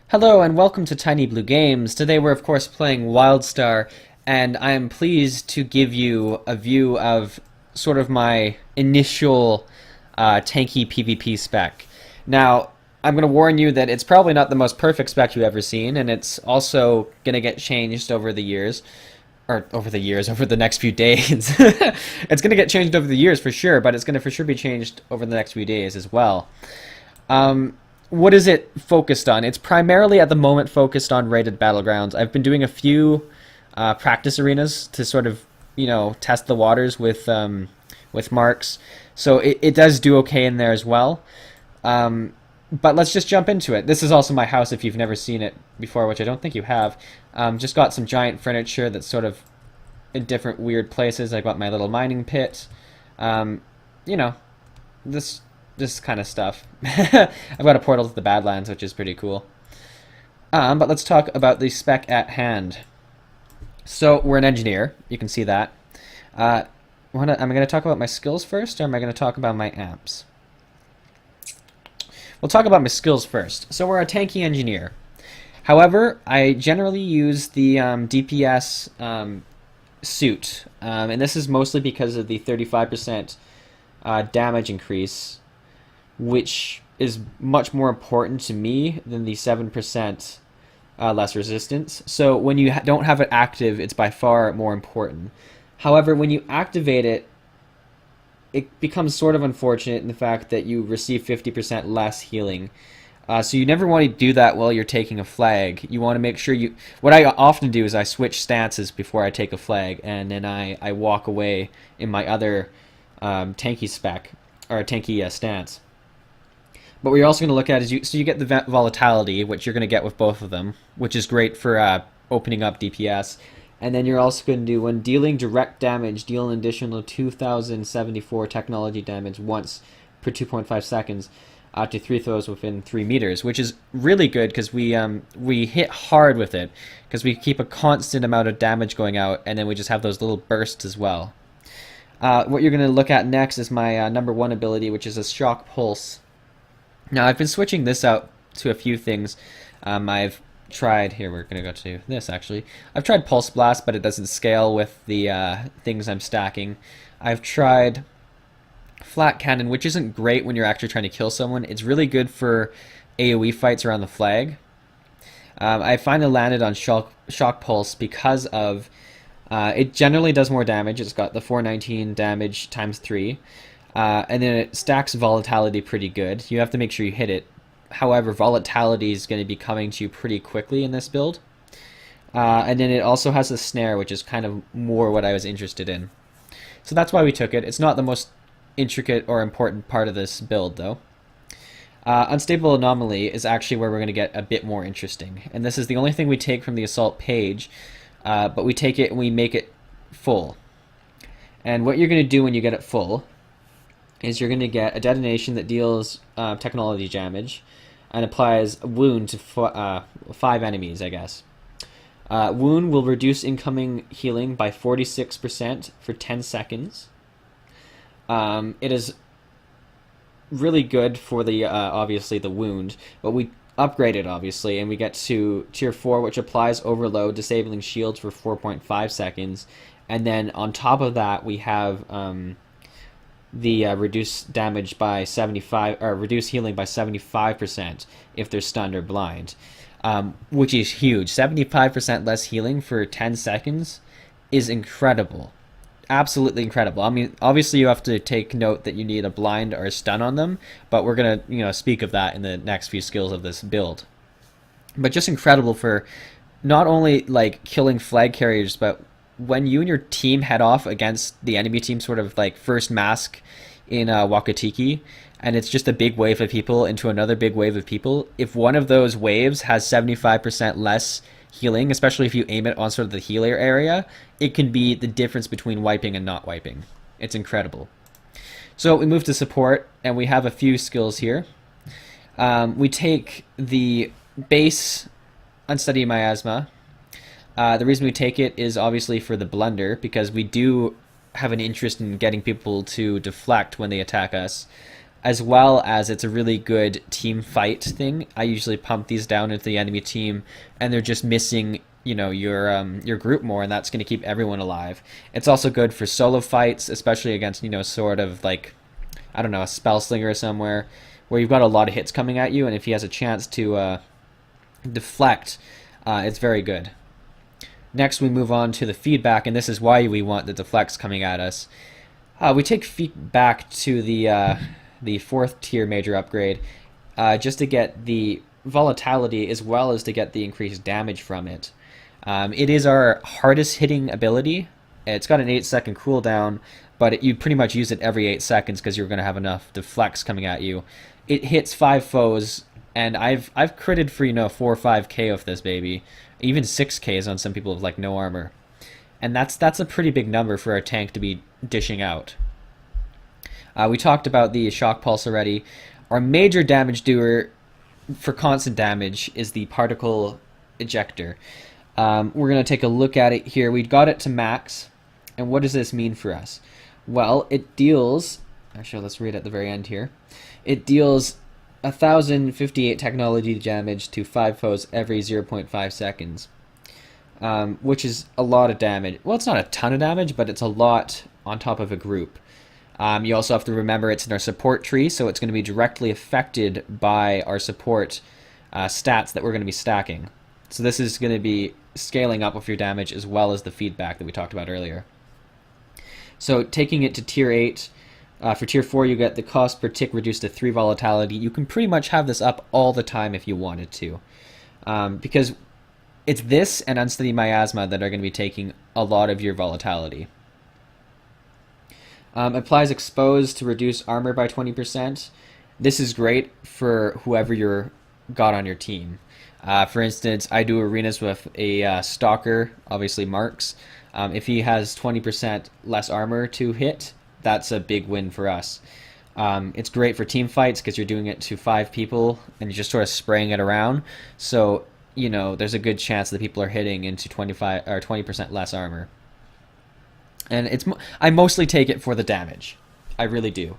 Hello and welcome to Tiny Blue Games. Today we're of course playing Wildstar, and I am pleased to give you a view of sort of my initial tanky PVP spec. Now, I'm going to warn you that it's probably not the most perfect spec you've ever seen, and it's also going to get changed over the years. Or over the next few days. It's going to get changed over the years for sure, but it's going to for sure be changed over the next few days as well. What is it focused on? It's primarily at the moment focused on rated battlegrounds. I've been doing a few practice arenas to sort of, test the waters with marks. So it does do okay in there as well. But let's just jump into it. This is also my house if you've never seen it before, which I don't think you have. Just got some giant furniture that's sort of in different weird places. I got my little mining pit. This kind of stuff. I've got a portal to the Badlands, which is pretty cool. But let's talk about the spec at hand. So we're an engineer. You can see that. Am I going to talk about my skills first, or am I going to talk about my amps? We'll talk about my skills first. So we're a tanky engineer. However, I generally use the DPS suit, and this is mostly because of the 35% damage increase, which is much more important to me than the 7% less resistance. So when you don't have it active, it's by far more important. However, when you activate it, it becomes sort of unfortunate in the fact that you receive 50% less healing. So you never want to do that while you're taking a flag. You want to make sure you... What I often do is I switch stances before I take a flag, and then I walk away in my other tanky spec, or tanky stance. But what you're also going to look at is you get the Volatility, which you're going to get with both of them, which is great for opening up DPS. And then you're also going to do, when dealing direct damage, deal an additional 2,074 technology damage once per 2.5 seconds to 3 throws within 3 meters, which is really good because we hit hard with it, because we keep a constant amount of damage going out, and then we just have those little bursts as well. What you're going to look at next is my number 1 ability, which is a Shock Pulse. Now, I've been switching this out to a few things. I've tried, here we're going to go to this actually. I've tried Pulse Blast, but it doesn't scale with the things I'm stacking. I've tried Flat Cannon, which isn't great when you're actually trying to kill someone. It's really good for AoE fights around the flag. I finally landed on Shock Pulse because of it generally does more damage. It's got the 419 damage times 3. And then it stacks Volatility pretty good. You have to make sure you hit it. However, Volatility is going to be coming to you pretty quickly in this build. And then it also has a snare, which is kind of more what I was interested in. So that's why we took it. It's not the most intricate or important part of this build, though. Unstable Anomaly is actually where we're going to get a bit more interesting. And this is the only thing we take from the Assault page, but we take it and we make it full. And what you're going to do when you get it full is you're going to get a detonation that deals technology damage and applies a wound to 5 enemies, I guess. Wound will reduce incoming healing by 46% for 10 seconds. It is really good for the obviously the wound, but we upgrade it obviously, and we get to tier 4, which applies overload, disabling shields for 4.5 seconds, and then on top of that we have the reduce damage by 75, or reduce healing by 75% if they're stunned or blind, which is huge. 75% less healing for 10 seconds is incredible. Absolutely incredible. I mean, obviously you have to take note that you need a blind or a stun on them, but we're going to, speak of that in the next few skills of this build. But just incredible for not only like killing flag carriers, but when you and your team head off against the enemy team, sort of like first mask in Wakatiki, and it's just a big wave of people into another big wave of people, if one of those waves has 75% less healing, especially if you aim it on sort of the healer area, it can be the difference between wiping and not wiping. It's incredible. So we move to support, and we have a few skills here. We take the base Unsteady Miasma. The reason we take it is obviously for the blunder, because we do have an interest in getting people to deflect when they attack us. as well as it's a really good team fight thing. I usually pump these down into the enemy team, and they're just missing, you know, your group more, and that's going to keep everyone alive. It's also good for solo fights, especially against, you know, sort of like, I don't know, a spell slinger somewhere where you've got a lot of hits coming at you, and if he has a chance to deflect, it's very good. Next, we move on to the feedback, and this is why we want the deflects coming at us. We take feedback to the 4th tier major upgrade, just to get the volatility as well as to get the increased damage from it. It is our hardest hitting ability. It's got an 8-second cooldown, but you pretty much use it every 8 seconds because you're going to have enough deflects coming at you. It hits 5 foes, and I've critted for, you know, 4 or 5k of this baby, even 6k's on some people with like no armor, and that's a pretty big number for our tank to be dishing out. We talked about the shock pulse already. Our major damage doer for constant damage is the particle ejector. We're going to take a look at it here. We got it to max, and what does this mean for us? Well, it deals, actually let's read at the very end here, it deals 1058 technology damage to 5 foes every 0.5 seconds, which is a lot of damage. Well, it's not a ton of damage, but it's a lot on top of a group. You also have to remember it's in our support tree, so it's going to be directly affected by our support stats that we're going to be stacking. So this is going to be scaling up with your damage as well as the feedback that we talked about earlier. So taking it to tier 8, for tier 4 you get the cost per tick reduced to 3 volatility. You can pretty much have this up all the time if you wanted to, because it's this and unsteady miasma that are going to be taking a lot of your volatility. Applies exposed to reduce armor by 20%. This is great for whoever you're got on your team. For instance, I do arenas with a stalker, obviously Marks. If he has 20% less armor to hit, that's a big win for us. It's great for team fights because you're doing it to 5 people and you're just sort of spraying it around. So, you know, there's a good chance that people are hitting into 25 or 20% less armor. And I mostly take it for the damage. I really do.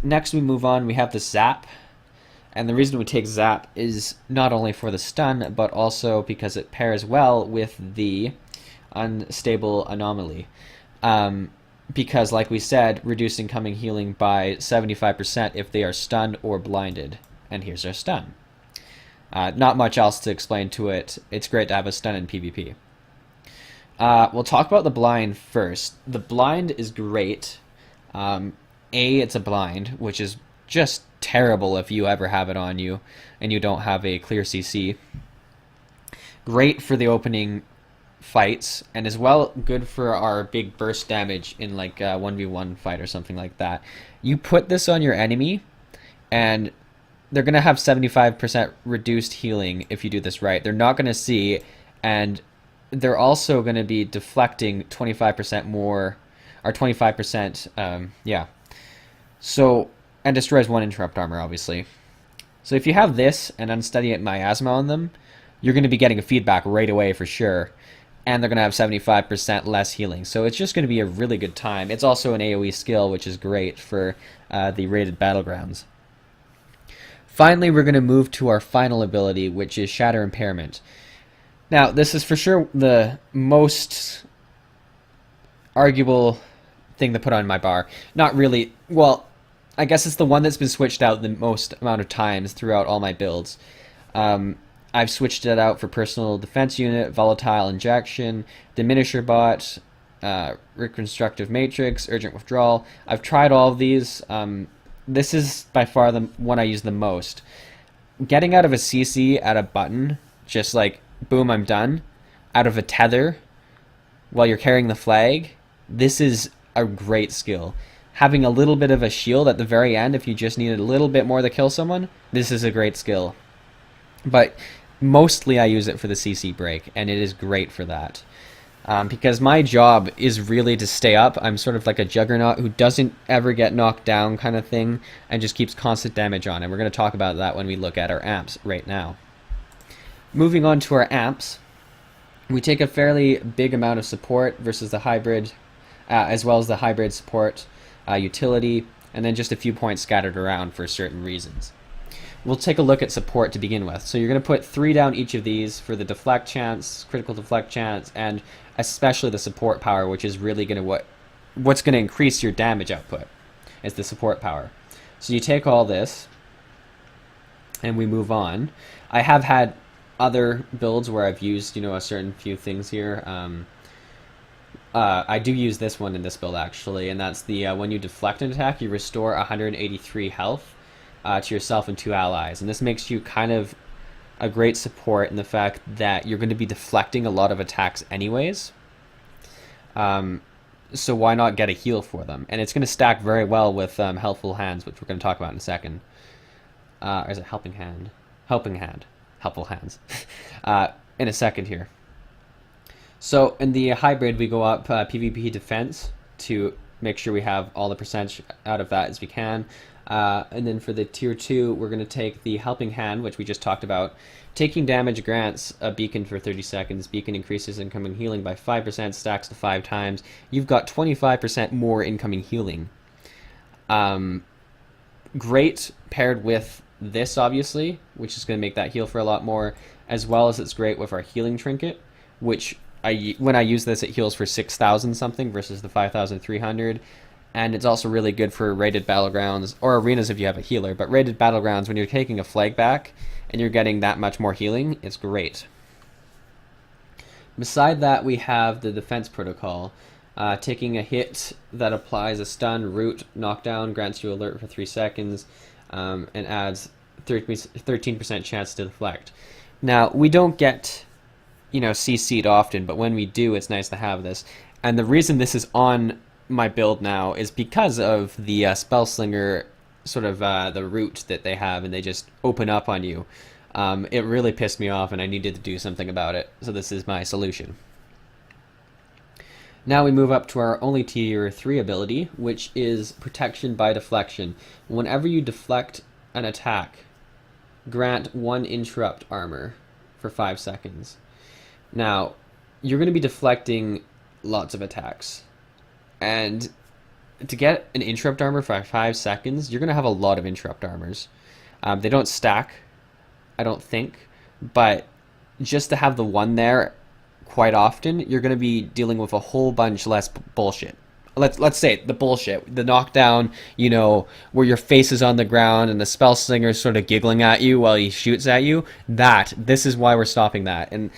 Next we move on, we have the zap. And the reason we take zap is not only for the stun, but also because it pairs well with the unstable anomaly. Because like we said, reduce incoming healing by 75% if they are stunned or blinded. And here's our stun. Not much else to explain to it. It's great to have a stun in PvP. We'll talk about the blind first. The blind is great. It's a blind, which is just terrible if you ever have it on you and you don't have a clear CC. Great for the opening fights, and as well good for our big burst damage in like a 1v1 fight or something like that. You put this on your enemy, and they're going to have 75% reduced healing if you do this right. They're not going to see, and they're also going to be deflecting 25% more, or 25%, yeah. So, and destroys 1 interrupt armor, obviously. So if you have this and unsteady miasma on them, you're going to be getting a feedback right away for sure. And they're going to have 75% less healing. So it's just going to be a really good time. It's also an AoE skill, which is great for the rated battlegrounds. Finally, we're going to move to our final ability, which is Shatter Impairment. Now, this is for sure the most arguable thing to put on my bar. Not really. Well, I guess it's the one that's been switched out the most amount of times throughout all my builds. I've switched it out for Personal Defense Unit, Volatile Injection, Diminisher Bot, Reconstructive Matrix, Urgent Withdrawal. I've tried all of these. This is by far the one I use the most. Getting out of a CC at a button, just like, boom, I'm done, out of a tether while you're carrying the flag, this is a great skill. Having a little bit of a shield at the very end, if you just needed a little bit more to kill someone, this is a great skill. But mostly I use it for the CC break, and it is great for that. Because my job is really to stay up. I'm sort of like a juggernaut who doesn't ever get knocked down kind of thing, and just keeps constant damage on. And we're going to talk about that when we look at our amps right now. Moving on to our amps, we take a fairly big amount of support versus the hybrid, as well as the hybrid support, utility, and then just a few points scattered around for certain reasons. We'll take a look at support to begin with. So you're going to put 3 down each of these for the deflect chance, critical deflect chance, and especially the support power, which is really going to what's going to increase your damage output, is the support power. So you take all this, and we move on. I have had other builds where I've used, a certain few things here. I do use this one in this build actually, and that's the when you deflect an attack, you restore 183 health to yourself and 2 allies, and this makes you kind of a great support in the fact that you're going to be deflecting a lot of attacks anyways. So why not get a heal for them? And it's going to stack very well with Helpful Hands, which we're going to talk about in a second. Or is it Helping Hand? Helping Hand. Helpful Hands. In a second here. So in the hybrid, we go up PvP defense to make sure we have all the percentage out of that as we can. And then for the tier 2, we're going to take the Helping Hand, which we just talked about. Taking damage grants a beacon for 30 seconds. Beacon increases incoming healing by 5%, stacks to 5 times. You've got 25% more incoming healing. Great paired with this, obviously, which is going to make that heal for a lot more, as well as it's great with our healing trinket, which when I use this, it heals for 6,000 something versus the 5,300. And it's also really good for rated battlegrounds, or arenas if you have a healer, but rated battlegrounds, when you're taking a flag back and you're getting that much more healing, it's great. Beside that, we have the defense protocol. Taking a hit that applies a stun, root, knockdown, grants you alert for 3 seconds, and adds 13% chance to deflect. Now, we don't get, CC'd often, but when we do, it's nice to have this. And the reason this is on my build now is because of the Spellslinger, sort of the root that they have, and they just open up on you. It really pissed me off, and I needed to do something about it, so this is my solution. Now we move up to our only tier 3 ability, which is Protection by Deflection. Whenever you deflect an attack, grant 1 interrupt armor for 5 seconds. Now, you're going to be deflecting lots of attacks. And to get an interrupt armor for 5 seconds, you're going to have a lot of interrupt armors. They don't stack, I don't think, but just to have the one there quite often, you're going to be dealing with a whole bunch less bullshit. Let's say the bullshit, the knockdown, where your face is on the ground and the spell slinger is sort of giggling at you while he shoots at you. This is why we're stopping that, and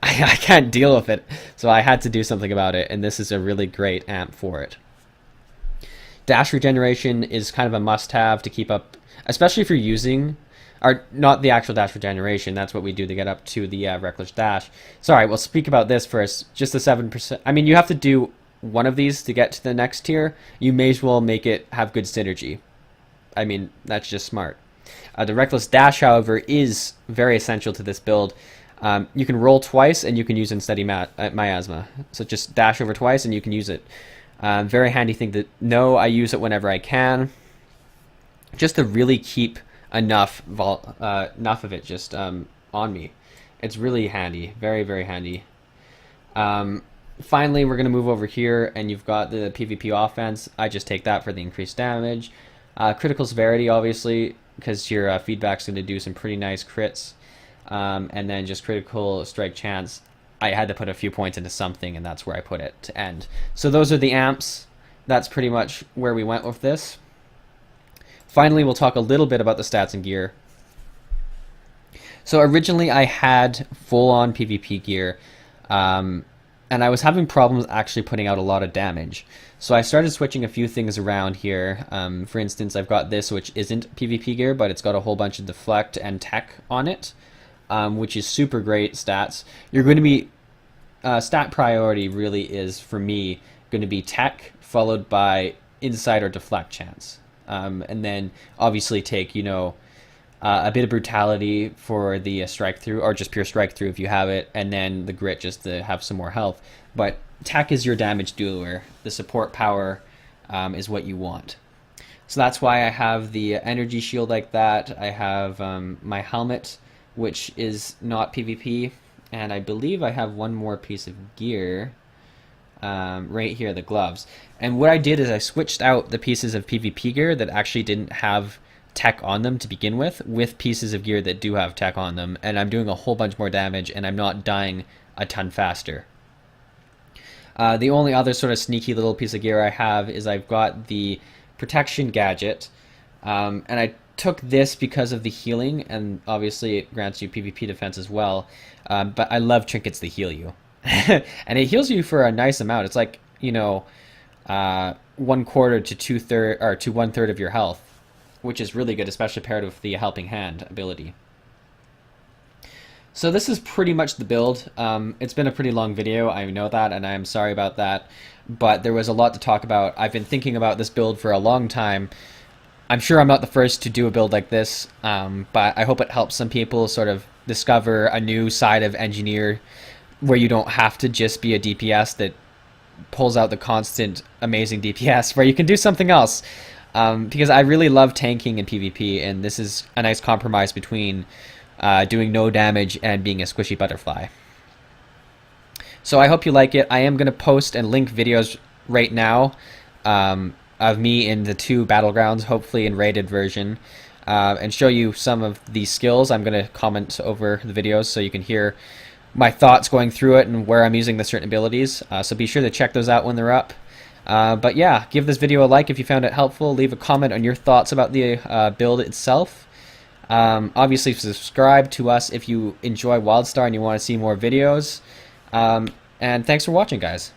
I can't deal with it, so I had to do something about it, and this is a really great amp for it. Dash regeneration is kind of a must-have to keep up, especially if you're using, or not the actual dash regeneration, that's what we do to get up to the reckless dash. Sorry, we'll speak about this first, just the 7%. I mean, you have to do one of these to get to the next tier. You may as well make it have good synergy. I mean, that's just smart. The reckless dash, however, is very essential to this build. You can roll twice, and you can use Unsteady Miasma. So just dash over twice, and you can use it. Very handy thing to know. I use it whenever I can, just to really keep enough of it just on me. It's really handy, very, very handy. Finally, we're going to move over here, and you've got the PvP offense. I just take that for the increased damage. Critical severity, obviously, because your feedback's going to do some pretty nice crits. And then just critical strike chance. I had to put a few points into something, and that's where I put it to end. So those are the amps. That's pretty much where we went with this. Finally, we'll talk a little bit about the stats and gear. So originally I had full-on PvP gear, and I was having problems actually putting out a lot of damage. So I started switching a few things around here. For instance, I've got this, which isn't PvP gear, but it's got a whole bunch of deflect and tech on it. Which is super great stats. You're going to be stat priority really is, for me, going to be tech followed by insight or deflect chance, and then obviously take a bit of brutality for the strike through, or just pure strike through if you have it, and then the grit just to have some more health. But tech is your damage dealer. The support power is what you want. So that's why I have the energy shield like that. I have my helmet, which is not PvP, and I believe I have one more piece of gear. right here, the gloves. And what I did is I switched out the pieces of PvP gear that actually didn't have tech on them to begin with pieces of gear that do have tech on them, and I'm doing a whole bunch more damage, and I'm not dying a ton faster. The only other sort of sneaky little piece of gear I have is I've got the protection gadget, and I took this because of the healing, and obviously it grants you PvP defense as well, but I love trinkets that heal you. And it heals you for a nice amount. It's like, you know, 1/4 to 2/3 or to 1/3 of your health, which is really good, especially paired with the helping hand ability. So this is pretty much the build. It's been a pretty long video, I know that, and I'm sorry about that, but there was a lot to talk about. I've been thinking about this build for a long time. I'm sure I'm not the first to do a build like this, but I hope it helps some people sort of discover a new side of Engineer where you don't have to just be a DPS that pulls out the constant amazing DPS, where you can do something else. Because I really love tanking in PvP, and this is a nice compromise between doing no damage and being a squishy butterfly. So I hope you like it. I am going to post and link videos right now of me in the 2 battlegrounds, hopefully in rated version, and show you some of these skills. I'm going to comment over the videos so you can hear my thoughts going through it and where I'm using the certain abilities. So be sure to check those out when they're up. But yeah, give this video a like if you found it helpful. Leave a comment on your thoughts about the build itself. Obviously subscribe to us if you enjoy Wildstar and you want to see more videos. And thanks for watching, guys.